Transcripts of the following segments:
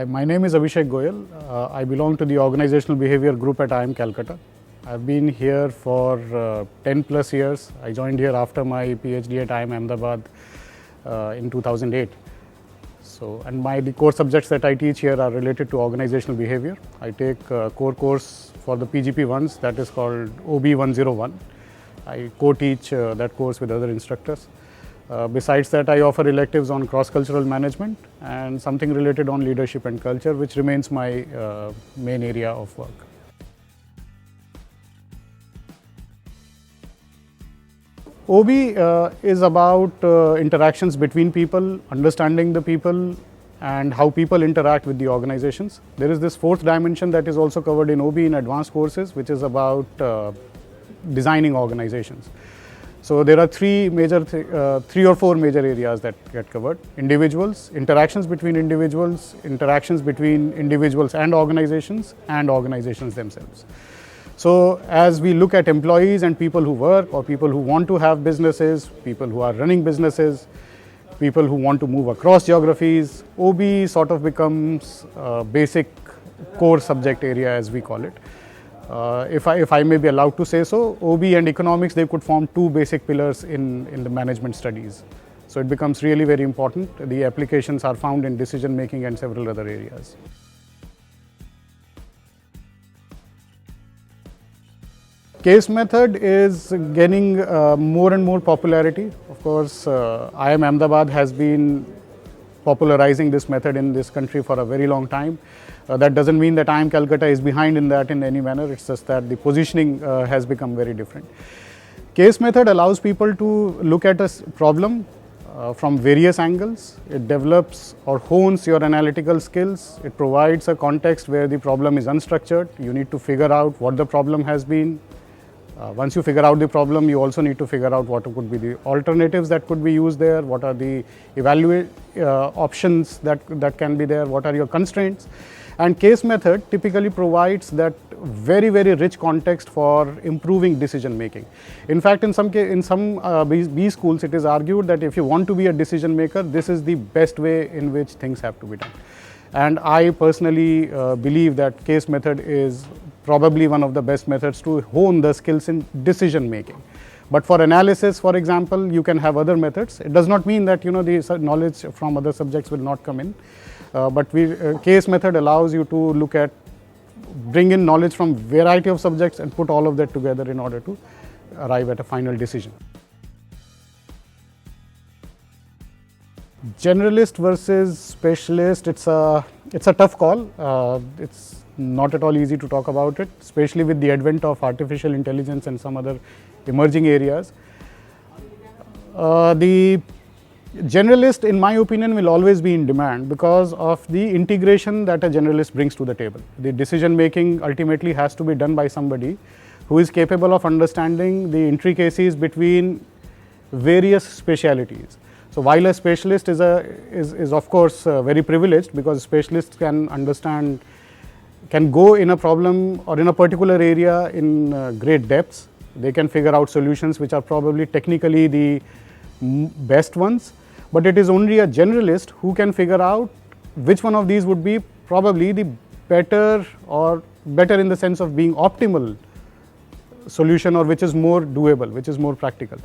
My name is Abhishek Goel. I belong to the Organizational Behaviour Group at IIM Calcutta. I've been here for 10 plus years. I joined here after my PhD at IIM Ahmedabad in 2008. The core subjects that I teach here are related to organizational behavior. I take a core course for the PGP ones that is called OB 101. I co-teach that course with other instructors. Besides that, I offer electives on cross-cultural management and something related on leadership and culture, which remains my main area of work. OB is about interactions between people, understanding the people, and how people interact with the organizations. There is this fourth dimension that is also covered in OB in advanced courses, which is about designing organizations. So there are three or four major areas that get covered: individuals, interactions between individuals and organizations themselves. So as we look at employees and people who work, or people who want to have businesses, people who are running businesses, people who want to move across geographies, OB sort of becomes a basic core subject area, as we call it. If I may be allowed to say so, OB and economics, they could form two basic pillars in the management studies. So it becomes really very important. The applications are found in decision making and several other areas. Case method is gaining more and more popularity. Of course, IIM Ahmedabad has been popularizing this method in this country for a very long time. That doesn't mean that IIM Calcutta is behind in that in any manner. It's just that the positioning has become very different. Case method allows people to look at a problem from various angles. It develops or hones your analytical skills. It provides a context where the problem is unstructured. You need to figure out what the problem has been. Once you figure out the problem, you also need to figure out what could be the alternatives that could be used there, what are the options that can be there, what are your constraints. And case method typically provides that very, very rich context for improving decision making. In fact, in some B schools, it is argued that if you want to be a decision maker, this is the best way in which things have to be done. And I personally believe that case method is probably one of the best methods to hone the skills in decision making. But for analysis, for example, you can have other methods. It does not mean that the knowledge from other subjects will not come in. But case method allows you to bring in knowledge from variety of subjects and put all of that together in order to arrive at a final decision. Generalist versus specialist, it's a tough call. It's not at all easy to talk about it, especially with the advent of artificial intelligence and some other emerging areas. The generalist, in my opinion, will always be in demand because of the integration that a generalist brings to the table. The decision making ultimately has to be done by somebody who is capable of understanding the intricacies between various specialities. So while a specialist is of course very privileged, because specialists can go in a problem or in a particular area in great depths. They can figure out solutions which are probably technically the best ones, but it is only a generalist who can figure out which one of these would be probably the better in the sense of being optimal solution, or which is more doable, which is more practical.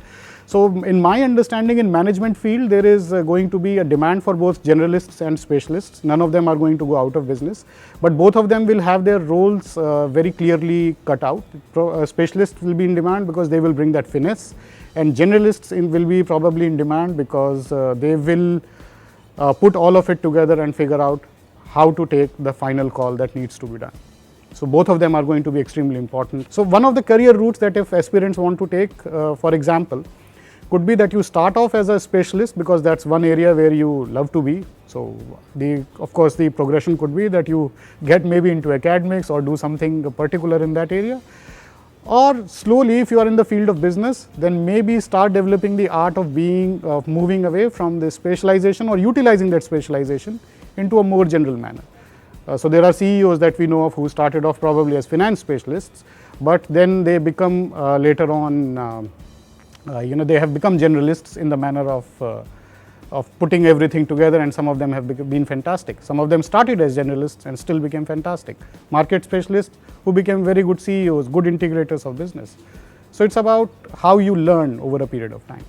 So in my understanding, in management field, there is going to be a demand for both generalists and specialists. None of them are going to go out of business, but both of them will have their roles very clearly cut out. Specialists will be in demand because they will bring that finesse, and generalists will be probably in demand because they will put all of it together and figure out how to take the final call that needs to be done. So both of them are going to be extremely important. So one of the career routes that if aspirants want to take, for example, could be that you start off as a specialist because that's one area where you love to be. So of course the progression could be that you get maybe into academics or do something particular in that area. Or slowly, if you are in the field of business, then maybe start developing the art of moving away from the specialization or utilizing that specialization into a more general manner. So there are CEOs that we know of who started off probably as finance specialists, but then they become later on, they have become generalists in the manner of of putting everything together, and some of them have been fantastic. Some of them started as generalists and still became fantastic. Market specialists who became very good CEOs, good integrators of business. So it's about how you learn over a period of time.